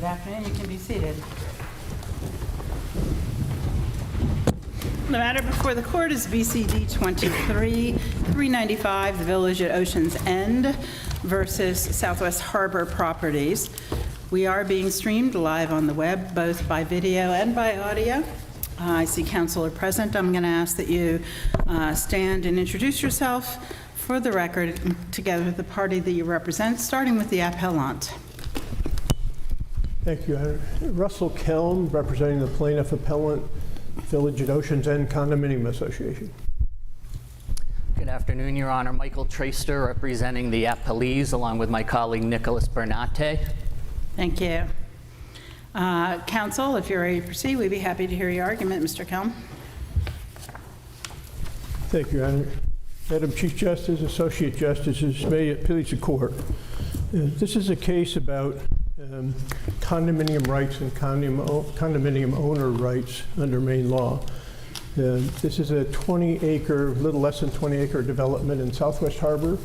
afternoon. You can be seated. The matter before the court is BCD 23-395, the Village at Ocean's End versus Southwest Harbor Properties. We are being streamed live on the web, both by video and by audio. I see counsel are present. I'm going to ask that you stand and introduce yourself for the record, together with the party that you represent, starting with the appellant. Thank you. Russell Kelm, representing the plaintiff appellant, Village at Ocean's End Condominium Association. Good afternoon, Your Honor. Michael Traister, representing the appellees, along with my colleague Nicholas Bernate. Thank you. Counsel, if you're ready to proceed, we'd be happy to hear your argument. Mr. Kelm. Thank you, Your Honor. Madam Chief Justice, Associate Justices, may it please the court. This is a case about condominium rights and condominium owner rights under Maine law. This is a 20-acre, little less than 20-acre development in Southwest Harbor,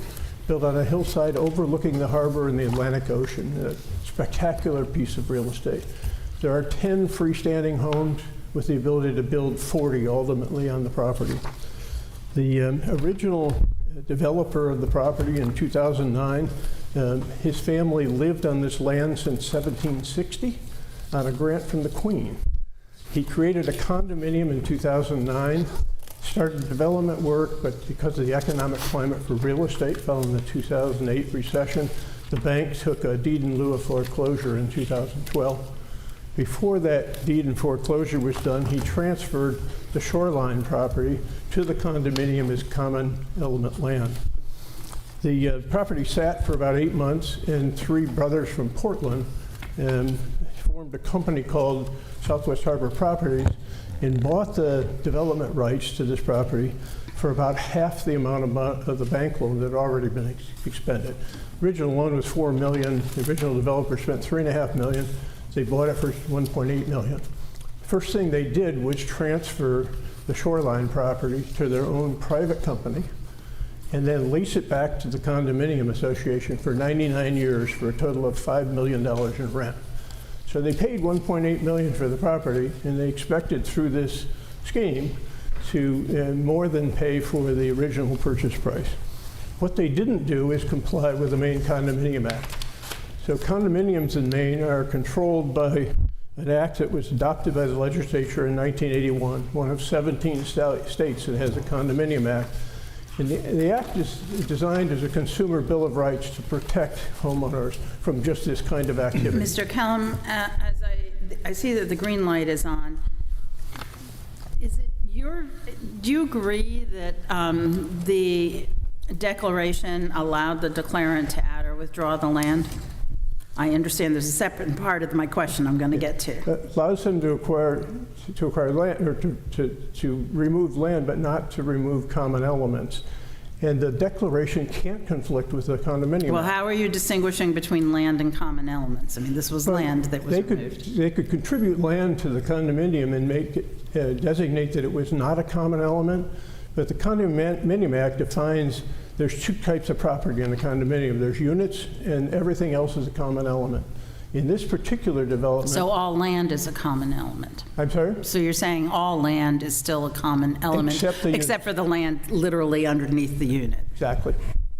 built on a hillside overlooking the harbor and the Atlantic Ocean. A spectacular piece of real estate. There are 10 freestanding homes with the ability to build 40 ultimately on the property. The original developer of the property in 2009, his family lived on this land since 1760 on a grant from the Queen. He created a condominium in 2009, started development work, but because of the economic climate for real estate following the 2008 recession, the bank took a deed in lieu of foreclosure in 2012. Before that deed in foreclosure was done, he transferred the shoreline property to the condominium as common element land. The property sat for about 8 months, and 3 brothers from Portland formed a company called Southwest Harbor Properties and bought the development rights to this property for about half the amount of the bank loan that had already been expended. The original loan was $4 million. The original developer spent $3.5 million. They bought it for $1.8 million. First thing they did was transfer the shoreline property to their own private company and then lease it back to the condominium association for 99 years for a total of $5 million in rent. So they paid $1.8 million for the property, and they expected through this scheme to more than pay for the original purchase price. What they didn't do is comply with the Maine Condominium Act. So condominiums in Maine are controlled by an act that was adopted by the legislature in 1981, one of 17 states that has a condominium act. And the act is designed as a consumer bill of rights to protect homeowners from just this kind of activity. Mr. Kelm, as I see that the green light is on, do you agree that the declaration allowed the declarant to add or withdraw the land? I understand there's a separate part of my question I'm going to get to. Allows them to acquire land, or to remove land, but not to remove common elements. And the declaration can't conflict with the condominium. Well, how are you distinguishing between land and common elements? I mean, this was land that was removed. They could contribute land to the condominium and make it, designate that it was not a common element, but the Condominium Act defines there's 2 types of property in a condominium. There's units, and everything else is a common element. In this particular development... So all land is a common element? I'm sorry? So you're saying all land is still a common element, except for the land literally underneath the unit? Exactly.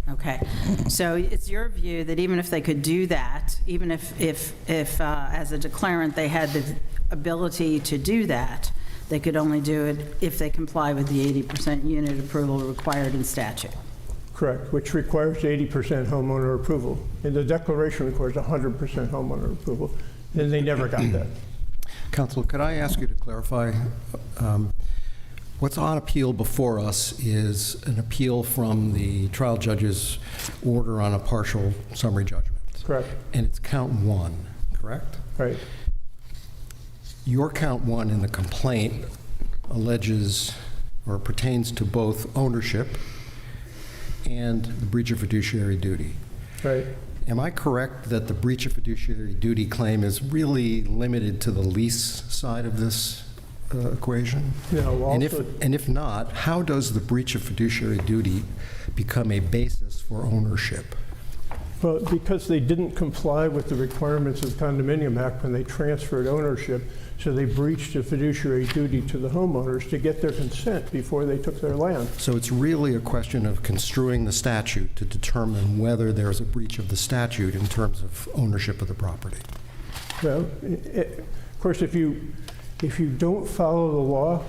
Okay. So it's your view that even if they could do that, even if as a declarant they had the ability to do that, they could only do it if they comply with the 80% unit approval required in statute? Correct, which requires 80% homeowner approval. And the declaration requires 100% homeowner approval. And they never got that. Counsel, could I ask you to clarify? What's on appeal before us is an appeal from the trial judge's order on a partial summary judgment. Correct. And it's count 1, correct? Right. Your count 1 in the complaint alleges or pertains to both ownership and the breach of fiduciary duty. Right. Am I correct that the breach of fiduciary duty claim is really limited to the lease side of this equation? No, also, and if not, how does the breach of fiduciary duty become a basis for ownership? Well, because they didn't comply with the requirements of the Condominium Act when they transferred ownership, so they breached a fiduciary duty to the homeowners to get their consent before they took their land. So it's really a question of construing the statute to determine whether there's a breach of the statute in terms of ownership of the property. Well, of course, if you don't follow the law,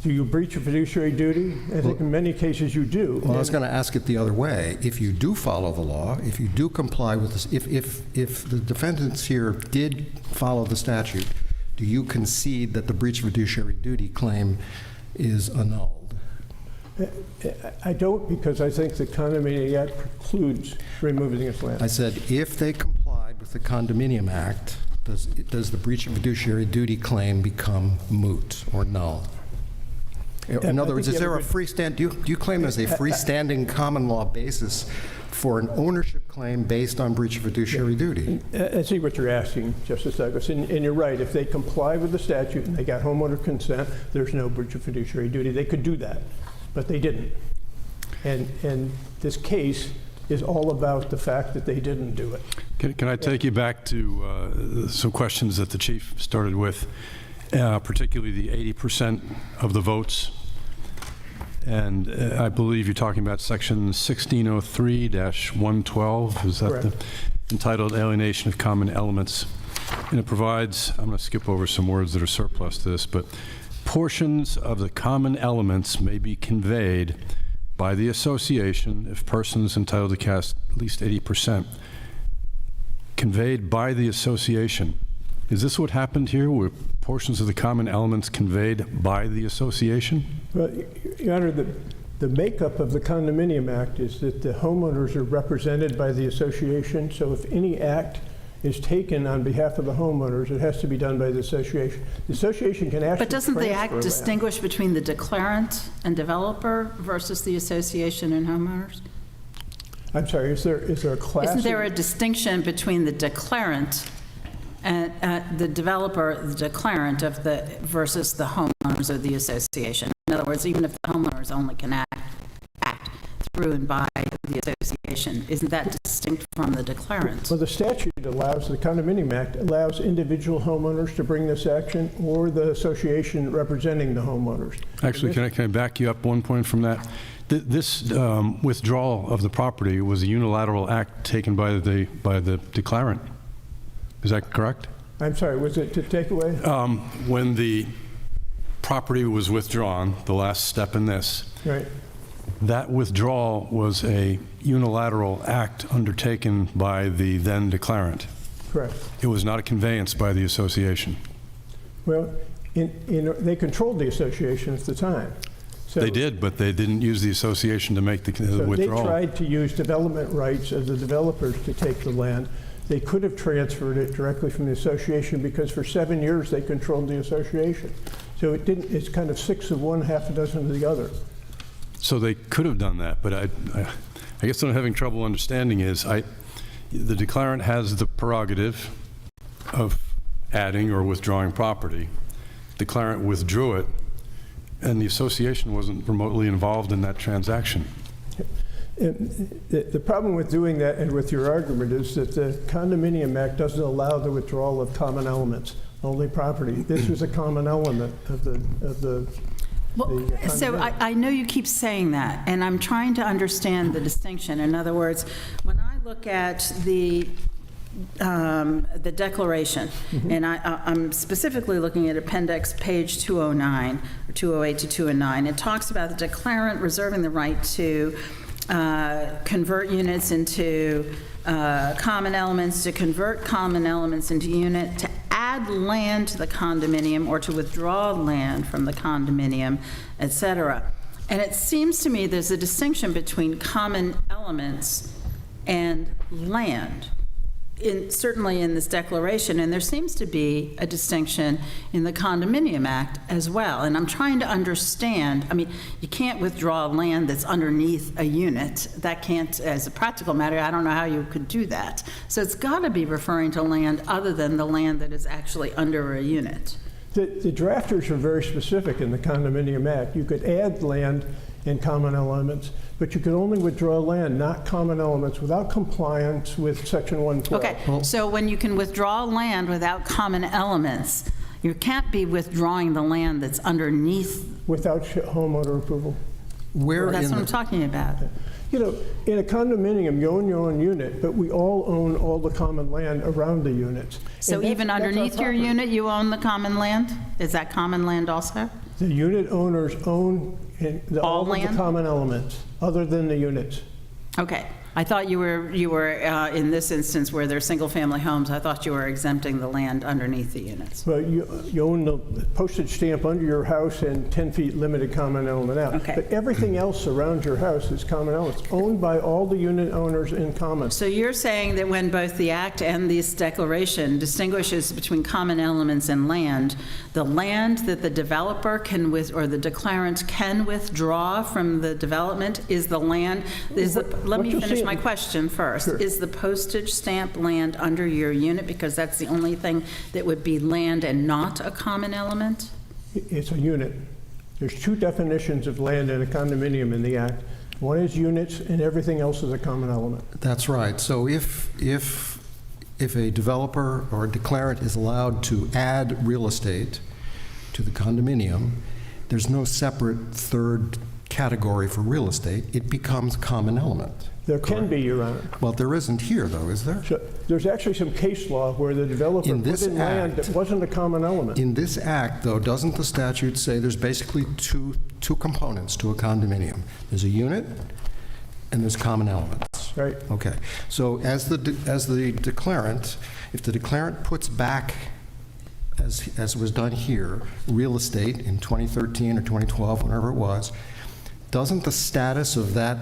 do you breach a fiduciary duty? I think in many cases you do. Well, I was going to ask it the other way. If you do follow the law, if you do comply with this, if the defendants here did follow the statute, do you concede that the breach of fiduciary duty claim is annulled? I don't, because I think the Condominium Act precludes removing this land. I said if they complied with the Condominium Act, does the breach of fiduciary duty claim become moot or null? In other words, is there a freestand? Do you claim there's a freestanding common law basis for an ownership claim based on breach of fiduciary duty? I see what you're asking, Justice Douglas, and you're right. If they comply with the statute and they got homeowner consent, there's no breach of fiduciary duty. They could do that, but they didn't. And this case is all about the fact that they didn't do it. Can I take you back to some questions that the chief started with, particularly the 80% of the votes? And I believe you're talking about section 1603-112. Is that Correct. entitled Alienation of Common Elements? And it provides, I'm going to skip over some words that are surplus to this, but portions of the common elements may be conveyed by the association if persons entitled to cast at least 80%. Conveyed by the association. Is this what happened here? Were portions of the common elements conveyed by the association? Well, Your Honor, the makeup of the Condominium Act is that the homeowners are represented by the association, so if any act is taken on behalf of the homeowners, it has to be done by the association. The association can actually But doesn't the act transfer land. distinguish between the declarant and developer versus the association and homeowners? I'm sorry, is there a class? Isn't there a of- distinction between the declarant and the developer, the declarant of the versus the homeowners of the association? In other words, even if the homeowners only can act through and by the association, isn't that distinct from the declarant? Well, the statute allows, the Condominium Act allows individual homeowners to bring this action or the association representing the homeowners. Actually, can I back you up one point from that? This withdrawal of the property was a unilateral act taken by the declarant. Is that correct? I'm sorry, was it to take away? When the property was withdrawn, the last step in this, Right. that withdrawal was a unilateral act undertaken by the then declarant. Correct. It was not a conveyance by the association. Well, they controlled the association at the time. So They did, but they didn't use the association to make the so withdrawal. they tried to use development rights of the developers to take the land. They could have transferred it directly from the association because for 7 years they controlled the association. So it didn't, it's kind of 6 of one, half a dozen of the other. So they could have done that, but I guess what I'm having trouble understanding is the declarant has the prerogative of adding or withdrawing property. Declarant withdrew it, and the association wasn't remotely involved in that transaction. The problem with doing that and with your argument is that the Condominium Act doesn't allow the withdrawal of common elements, only property. This was a common element of the Well, so I know you keep saying that, and I'm trying to understand the distinction. In other words, when I look at the declaration, and I'm specifically looking at appendix page 209, or 208 to 209, it talks about the declarant reserving the right to convert units into common elements, to convert common elements into unit, to add land to the condominium or to withdraw land from the condominium, et cetera. And it seems to me there's a distinction between common elements and land, certainly in this declaration, and there seems to be a distinction in the Condominium Act as well. And I'm trying to understand, I mean, you can't withdraw land that's underneath a unit. That can't, as a practical matter, I don't know how you could do that. So it's got to be referring to land other than the land that is actually under a unit. The drafters are very specific in the Condominium Act. You could add land and common elements, but you can only withdraw land, not common elements, without compliance with Section 112. Okay, so when you can withdraw land without common elements, you can't be withdrawing the land that's underneath. Without homeowner approval. Where That's in what I'm the, talking about. You know, in a condominium, you own your own unit, but we all own all the common land around the units. So And that's- even that's our underneath your property. unit, you own the common land? Is that common land also? The unit owners own all of the land? common elements, other than the units. Okay. I thought you were in this instance where there's single-family homes, I thought you were exempting the land underneath the units. Well, you own the postage stamp under your house and 10 feet limited common element out. Okay. But everything else around your house is common elements, owned by all the unit owners in common. So you're saying that when both the Act and this declaration distinguishes between common elements and land, the land that the developer can or the declarant can withdraw from the development is the land, let me finish my question first. Sure. Is the postage stamp land under your unit because that's the only thing that would be land and not a common element? It's a unit. There's two definitions of land in a condominium in the Act. One is units, and everything else is a common element. that's right. So if a developer or a declarant is allowed to add real estate to the condominium, there's no separate third category for real estate. It becomes common element. There can be, Your Honor. Well, there isn't here, though, is there? So there's actually some case law where the developer In put this in land Act- that wasn't a common element. In this Act, though, doesn't the statute say there's basically two components to a condominium? There's a unit and there's common elements. Right. Okay. So as the declarant, if the declarant puts back, as was done here, real estate in 2013 or 2012, whenever it was, doesn't the status of that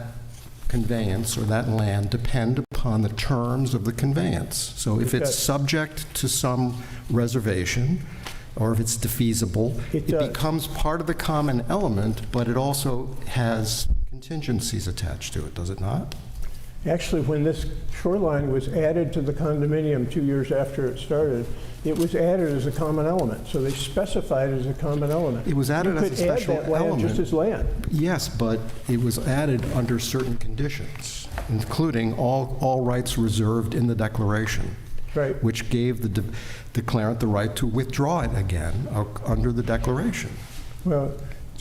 conveyance or that land depend upon the terms of the conveyance? So if It it's does. subject to some reservation, or if it's defeasible, It it does. becomes part of the common element, but it also has contingencies attached to it, does it not? Actually, when this shoreline was added to the condominium 2 years after it started, it was added as a common element. So they specified it as a common element. It was added as a special You could add that land just element. as land. Yes, but it was added under certain conditions, including all rights reserved in the declaration, Right. which gave the declarant the right to withdraw it again under the declaration. Well,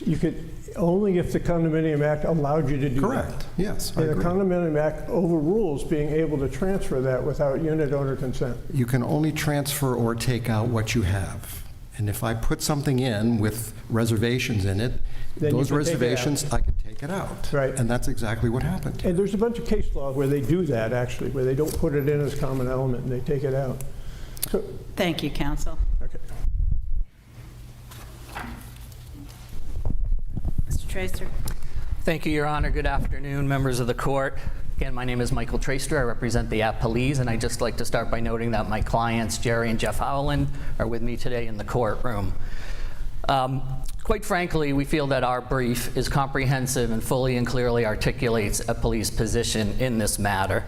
you could, only if the Condominium Act allowed you to do that. Correct, yes, I And the agree. Condominium Act overrules being able to transfer that without unit owner consent. You can only transfer or take out what you have. And if I put something in with reservations in it, Then you those can take it out. reservations, I can take it out. Right. And that's exactly what happened. And there's a bunch of case law where they do that, actually, where they don't put it in as common element and they take it out. So, Thank you, counsel. okay. Mr. Traister? Thank you, Your Honor. Good afternoon, members of the court. Again, my name is Michael Traister. I represent the Appellees, and I'd just like to start by noting that my clients, Jerry and Jeff Howland, are with me today in the courtroom. Quite frankly, we feel that our brief is comprehensive and fully and clearly articulates a police position in this matter.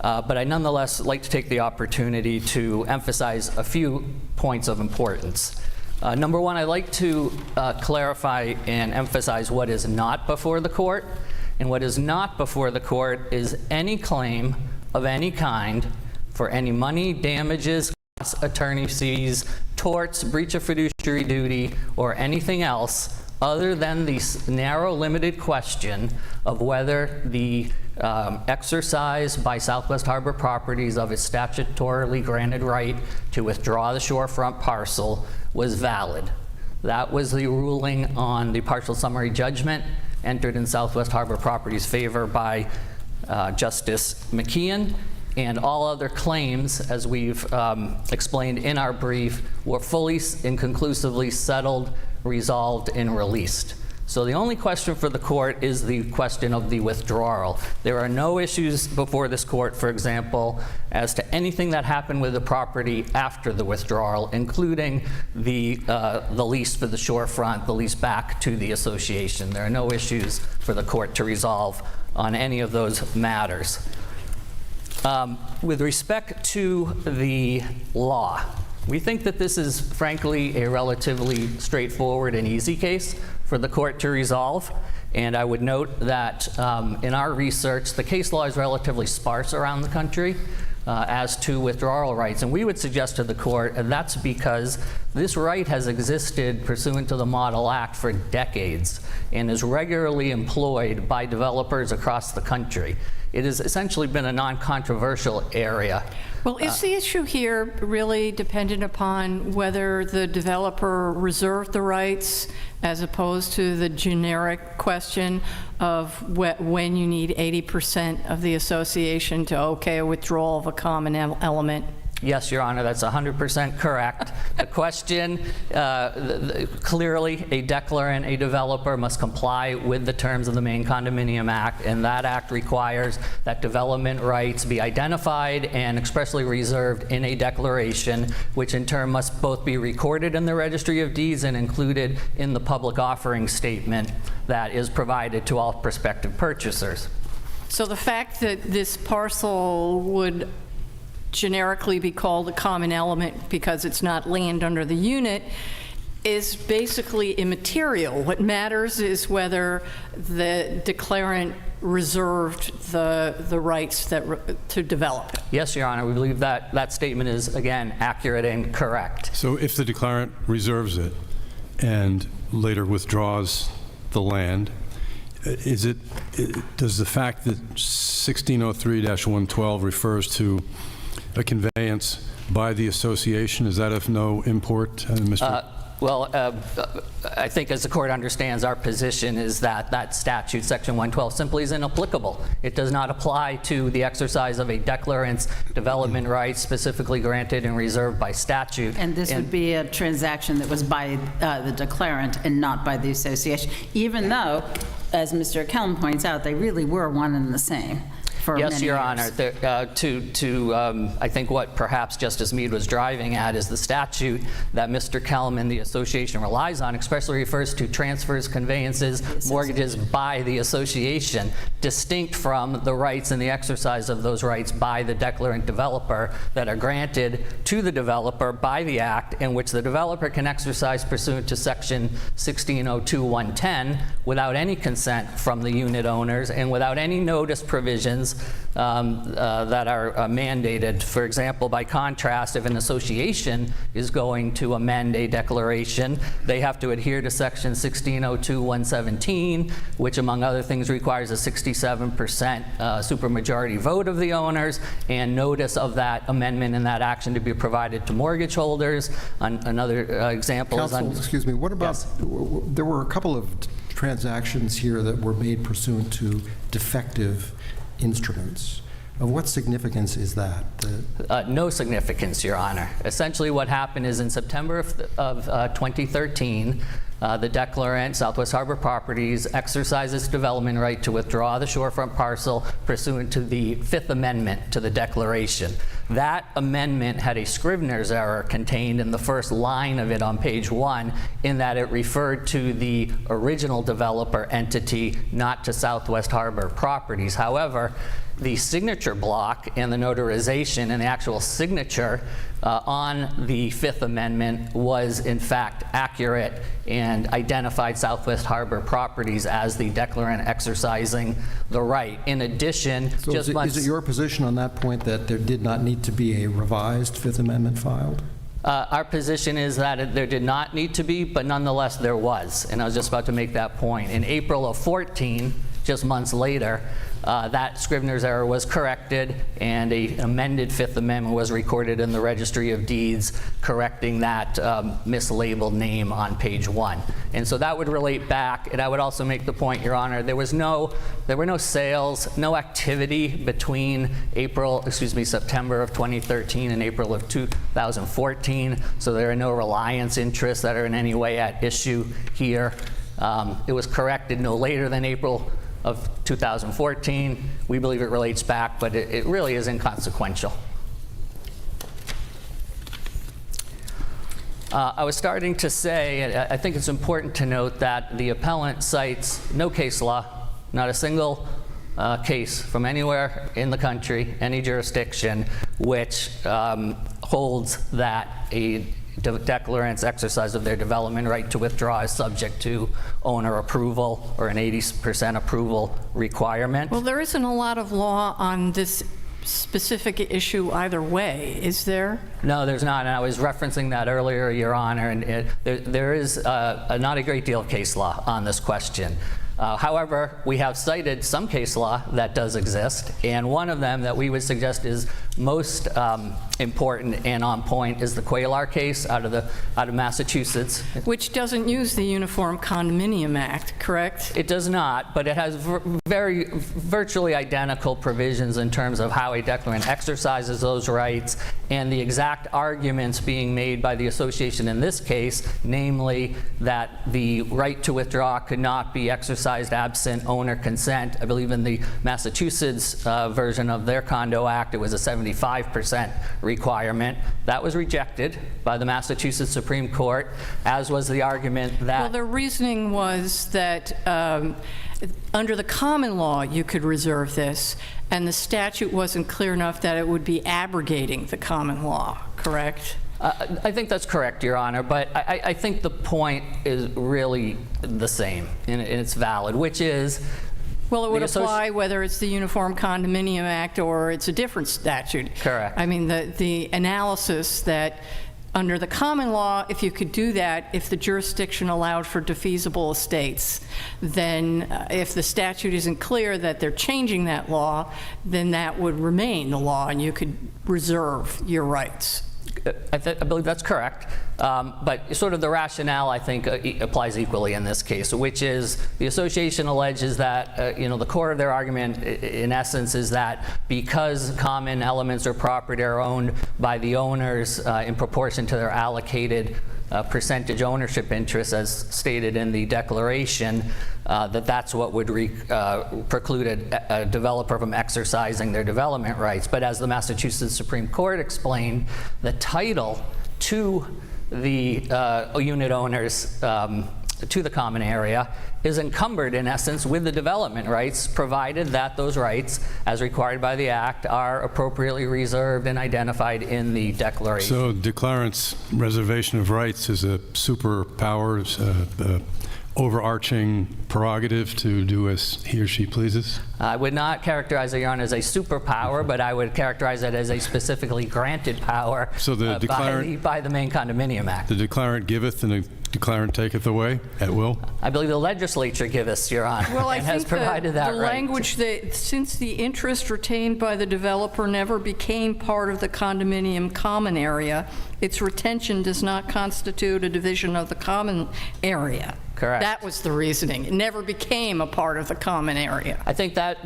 But I nonetheless like to take the opportunity to emphasize a few points of importance. Number one, I'd like to clarify and emphasize what is not before the court. And what is not before the court is any claim of any kind for any money, damages, costs, attorney fees, torts, breach of fiduciary duty, or anything else other than the narrow, limited question of whether the exercise by Southwest Harbor Properties of its statutorily granted right to withdraw the shorefront parcel was valid. That was the ruling on the partial summary judgment entered in Southwest Harbor Properties' favor by Justice McKeon, and all other claims, as we've explained in our brief, were fully and conclusively settled, resolved, and released. So the only question for the court is the question of the withdrawal. There are no issues before this court, for example, as to anything that happened with the property after the withdrawal, including the lease for the shorefront, the lease back to the association. There are no issues for the court to resolve on any of those matters. With respect to the law, we think that this is, frankly, a relatively straightforward and easy case for the court to resolve. And I would note that in our research, the case law is relatively sparse around the country as to withdrawal rights. And we would suggest to the court that's because this right has existed pursuant to the Model Act for decades and is regularly employed by developers across the country. It has essentially been a non-controversial area. Well, is the issue here really dependent upon whether the developer reserved the rights as opposed to the generic question of when you need 80% of the association to okay a withdrawal of a common element? Yes, Your Honor, that's 100% correct. The question, clearly, a declarant, a developer must comply with the terms of the Maine Condominium Act, and that act requires that development rights be identified and expressly reserved in a declaration, which in turn must both be recorded in the Registry of Deeds and included in the public offering statement that is provided to all prospective purchasers. So the fact that this parcel would generically be called a common element because it's not land under the unit is basically immaterial. What matters is whether the declarant reserved the rights to develop it. Yes, Your Honor, we believe that that statement is, again, accurate and correct. So if the declarant reserves it and later withdraws the land, does the fact that 1603-112 refers to a conveyance by the association, is that of no import, Mr.? Well, I think as the court understands, our position is that that statute, Section 112, simply is inapplicable. It does not apply to the exercise of a declarant's development rights specifically granted and reserved by statute. And this would be a transaction that was by the declarant and not by the association, even though, as Mr. Kelm points out, they really were one and the same. Yes, Your Honor. I think what perhaps Justice Mead was driving at is the statute that Mr. Kelm and the association relies on expressly refers to transfers, conveyances, mortgages by the association, distinct from the rights and the exercise of those rights by the declarant developer that are granted to the developer by the Act, in which the developer can exercise pursuant to Section 1602.110 without any consent from the unit owners and without any notice provisions that are mandated. For example, by contrast, if an association is going to amend a declaration, they have to adhere to Section 1602.117, which, among other things, requires a 67% supermajority vote of the owners and notice of that amendment and that action to be provided to mortgage holders. Another example is Counsel, excuse me, what about, there were a couple of transactions here that were made pursuant to defective instruments. Of what significance is that? No significance, Your Honor. Essentially what happened is in September of 2013, the declarant, Southwest Harbor Properties, exercised its development right to withdraw the shorefront parcel pursuant to the Fifth Amendment to the declaration. That amendment had a Scrivener's error contained in the first line of it on page 1, in that it referred to the original developer entity, not to Southwest Harbor Properties. However, the signature block and the notarization and the actual signature on the Fifth Amendment was in fact accurate and identified Southwest Harbor Properties as the declarant exercising the right. In addition, so is it your position on that point that there did not need to be a revised Fifth Amendment filed? Our position is that there did not need to be, but nonetheless there was. And I was just about to make that point. In April of 14, just months later, that Scrivener's error was corrected and an amended Fifth Amendment was recorded in the Registry of Deeds, correcting that mislabeled name on page 1. And so that would relate back, and I would also make the point, Your Honor, there were no sales, no activity between September of 2013 and April of 2014, so there are no reliance interests that are in any way at issue here. It was corrected no later than April of 2014. We believe it relates back, but it really is inconsequential. I was starting to say, I think it's important to note that the appellant cites no case law, not a single case from anywhere in the country, any jurisdiction, which holds that a declarant's exercise of their development right to withdraw is subject to owner approval or an 80% approval requirement. Well, there isn't a lot of law on this specific issue either way, is there? No, there's not, and I was referencing that earlier, Your Honor, and there is not a great deal of case law on this question. However, we have cited some case law that does exist, and one of them that we would suggest is most important and on point is the Quaylar case out of Massachusetts. Which doesn't use the Uniform Condominium Act, correct? It does not, but it has virtually identical provisions in terms of how a declarant exercises those rights and the exact arguments being made by the association in this case, namely that the right to withdraw could not be exercised absent owner consent. I believe in the Massachusetts version of their Condo Act, it was a 75% requirement. That was rejected by the Massachusetts Supreme Court, as was the argument that... Well, their reasoning was that under the common law, you could reserve this, and the statute wasn't clear enough that it would be abrogating the common law, correct? I think that's correct, Your Honor, but I think the point is really the same, and it's valid, which is... Well, it would apply whether it's the Uniform Condominium Act or it's a different statute. Correct. I mean, the analysis that under the common law, if you could do that, if the jurisdiction allowed for defeasible estates, then if the statute isn't clear that they're changing that law, then that would remain the law and you could reserve your rights. I believe that's correct, but sort of the rationale, I think, applies equally in this case, which is the association alleges that, the core of their argument, in essence, is that because common elements or property are owned by the owners in proportion to their allocated percentage ownership interest, as stated in the declaration, that's what would preclude a developer from exercising their development rights. But as the Massachusetts Supreme Court explained, the title to the unit owners to the common area is encumbered, in essence, with the development rights, provided that those rights, as required by the Act, are appropriately reserved and identified in the declaration. So declarant's reservation of rights is a superpower, overarching prerogative to do as he or she pleases? I would not characterize it, Your Honor, as a superpower, but I would characterize it as a specifically granted power So the by the Maine Condominium Act. The declarant giveth and the declarant taketh away at will? I believe the legislature giveth, Your Honor, Well, I and think has provided that the right. language that since the interest retained by the developer never became part of the condominium common area, its retention does not constitute a division of the common area. Correct. That was the reasoning. It never became a part of the common area. I think that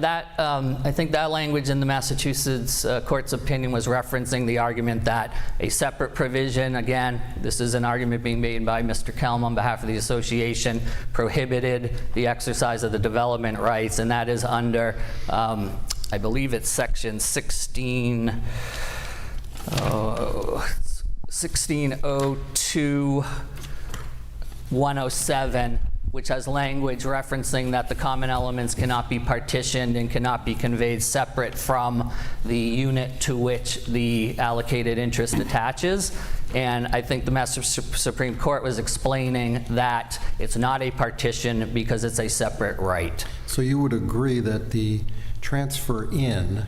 language in the Massachusetts court's opinion was referencing the argument that a separate provision, again, this is an argument being made by Mr. Kelm on behalf of the association, prohibited the exercise of the development rights, and that is under, I believe it's section 1602-107, which has language referencing that the common elements cannot be partitioned and cannot be conveyed separate from the unit to which the allocated interest attaches. And I think the Massachusetts Supreme Court was explaining that it's not a partition because it's a separate right. So you would agree that the transfer in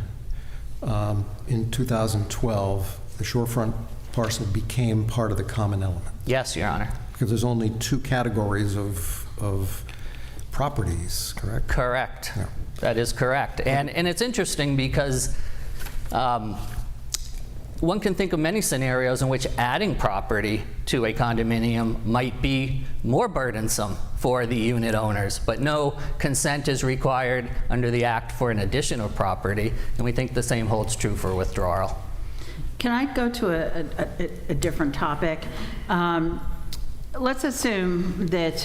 2012, the shorefront parcel became part of the common element? Yes, Your Honor. Because there's only two categories of properties, correct? Correct. Yeah. That is correct. And it's interesting because one can think of many scenarios in which adding property to a condominium might be more burdensome for the unit owners, but no consent is required under the Act for an addition of property, and we think the same holds true for withdrawal. Can I go to a different topic? Let's assume that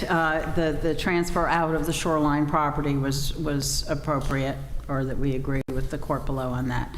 the transfer out of the shoreline property was appropriate, or that we agree with the court below on that.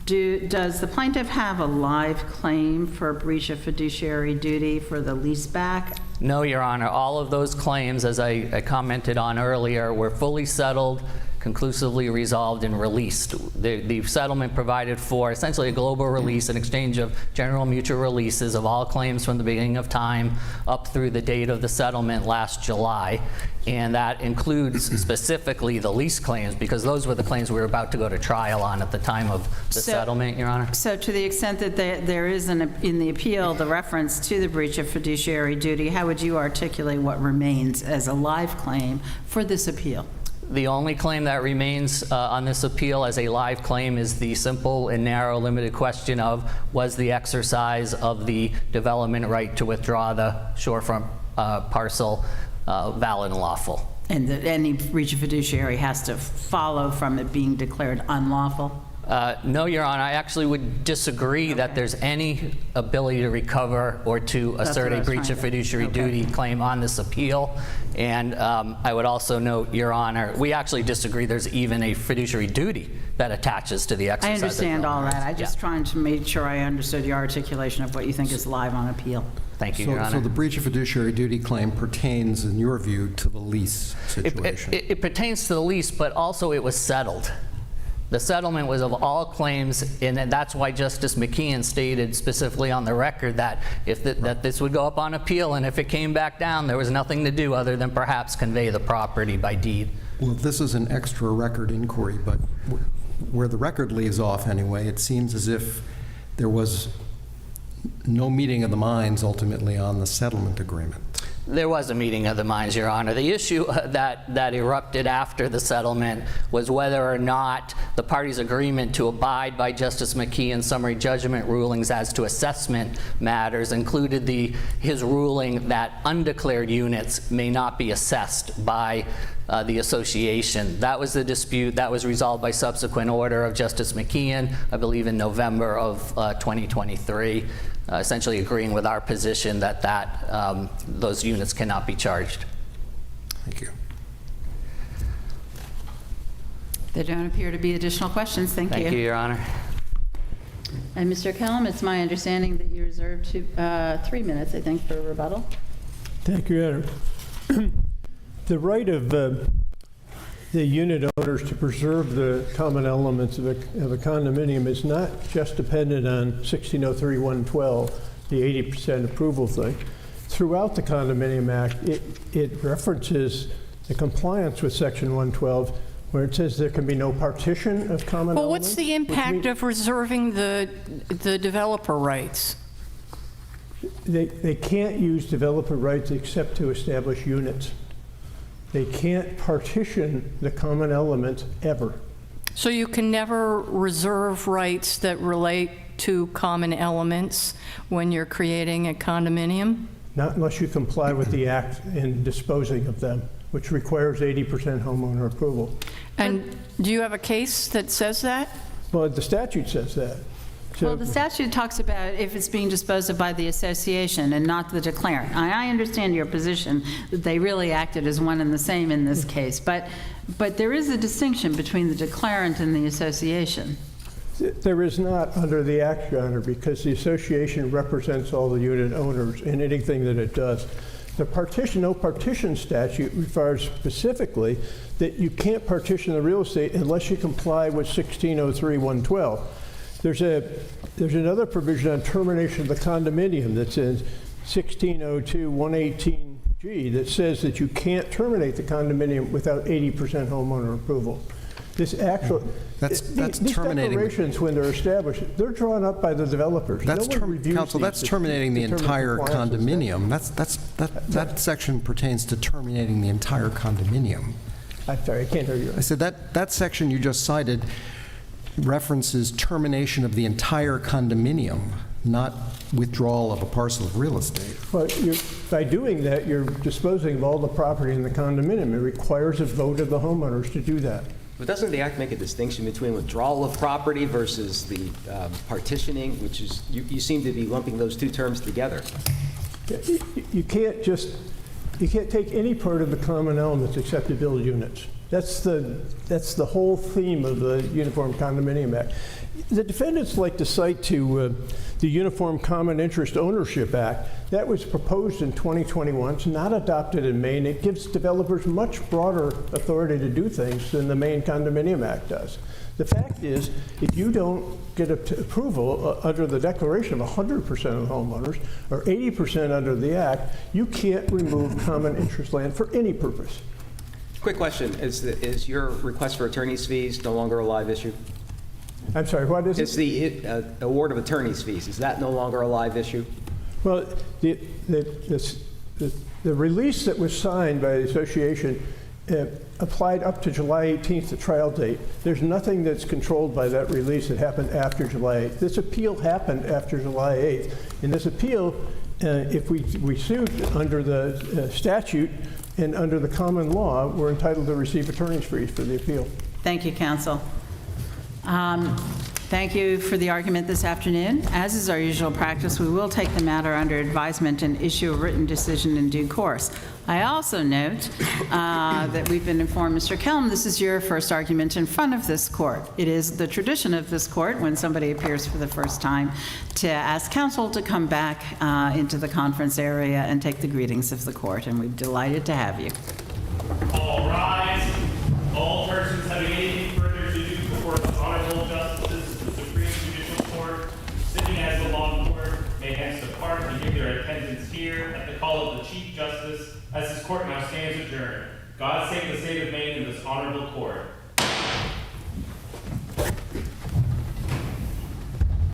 Does the plaintiff have a live claim for breach of fiduciary duty for the leaseback? No, Your Honor. All of those claims, as I commented on earlier, were fully settled, conclusively resolved and released. The settlement provided for essentially a global release, an exchange of general mutual releases of all claims from the beginning of time up through the date of the settlement last July. And that includes specifically the lease claims, because those were the claims we were about to go to trial on at the time of the settlement, Your Honor. So to the extent that there is in the appeal the reference to the breach of fiduciary duty, how would you articulate what remains as a live claim for this appeal? The only claim that remains on this appeal as a live claim is the simple and narrow limited question of, was the exercise of the development right to withdraw the shorefront parcel valid and lawful? And that any breach of fiduciary has to follow from it being declared unlawful? No, Your Honor, I actually would disagree that there's any ability to recover or to assert a breach of fiduciary duty claim on this appeal. And I would also note, Your Honor, we actually disagree there's even a fiduciary duty that attaches to the exercise. I of understand all development that. rights. I'm just trying to make sure I understood your articulation of what you think is live on appeal. Thank you, Your Honor. So the breach of fiduciary duty claim pertains, in your view, to the lease situation? It pertains to the lease, but also it was settled. The settlement was of all claims, and that's why Justice McKeon stated specifically on the record that that this would go up on appeal, and if it came back down, there was nothing to do other than perhaps convey the property by deed. Well, this is an extra record inquiry, but where the record leaves off anyway, it seems as if there was no meeting of the minds ultimately on the settlement agreement. There was a meeting of the minds, Your Honor. The issue that erupted after the settlement was whether or not the parties' agreement to abide by Justice McKeon's summary judgment rulings as to assessment matters included his ruling that undeclared units may not be assessed by the association. That was the dispute that was resolved by subsequent order of Justice McKeon, I believe in November of 2023. Essentially agreeing with our position that those units cannot be charged. Thank you. There don't appear to be additional questions. Thank you. Thank you, Your Honor. And Mr. Kelm, it's my understanding that you reserved 3 minutes, I think, for rebuttal. Thank you, Your Honor. The right of the unit owners to preserve the common elements of a condominium is not just dependent on 1603-112, the 80% approval thing. Throughout the Condominium Act, it references the compliance with Section 112, where it says there can be no partition of common elements. Well, what's the impact of reserving the developer rights? They can't use developer rights except to establish units. They can't partition the common elements ever. So you can never reserve rights that relate to common elements when you're creating a condominium? Not unless you comply with the act in disposing of them, which requires 80% homeowner approval. And do you have a case that says that? Well, the statute says that. So- Well, the statute talks about if it's being disposed of by the association and not the declarant. I understand your position that they really acted as one and the same in this case, but there is a distinction between the declarant and the association. There is not under the Act, Your Honor, because the association represents all the unit owners in anything that it does. The no partition statute refers specifically that you can't partition the real estate unless you comply with 1603-112. There's another provision on termination of the condominium that's in 1602-118G that says that you can't terminate the condominium without 80% homeowner approval. These terminating. declarations, when they're established, they're drawn up by the developers. Counsel, that's terminating the entire condominium. That section pertains to terminating the entire condominium. I'm sorry, I can't hear you. I said that section you just cited references termination of the entire condominium, not withdrawal of a parcel of real estate. Well, by doing that, you're disposing of all the property in the condominium. It requires a vote of the homeowners to do that. But doesn't the Act make a distinction between withdrawal of property versus the partitioning, which is, you seem to be lumping those two terms together? You can't take any part of the common elements except to build units. That's the whole theme of the Uniform Condominium Act. The defendants like to cite to the Uniform Common Interest Ownership Act. That was proposed in 2021. It's not adopted in Maine. It gives developers much broader authority to do things than the Maine Condominium Act does. The fact is, if you don't get approval under the declaration of 100% of the homeowners or 80% under the act, you can't remove common interest land for any purpose. Quick question, is your request for attorney's fees no longer a live issue? I'm sorry, what is it? Is the award of attorney's fees, is that no longer a live issue? Well, the release that was signed by the association applied up to July 18th, the trial date. There's nothing that's controlled by that release that happened after July 8th. This appeal happened after July 8th. In this appeal, if we sued under the statute and under the common law, we're entitled to receive attorney's fees for the appeal. Thank you, counsel. Thank you for the argument this afternoon. As is our usual practice, we will take the matter under advisement and issue a written decision in due course. I also note that we've been informed, Mr. Kelm, this is your first argument in front of this court. It is the tradition of this court, when somebody appears for the first time, to ask counsel to come back into the conference area and take the greetings of the court, and we're delighted to have you. All rise. All persons having anything further to do before the Honorable Justices of the Supreme Judicial Court, sitting as the law court, may hence depart and give their attendance here at the call of the Chief Justice, as this court now stands adjourned. God save the state of Maine and this honorable court.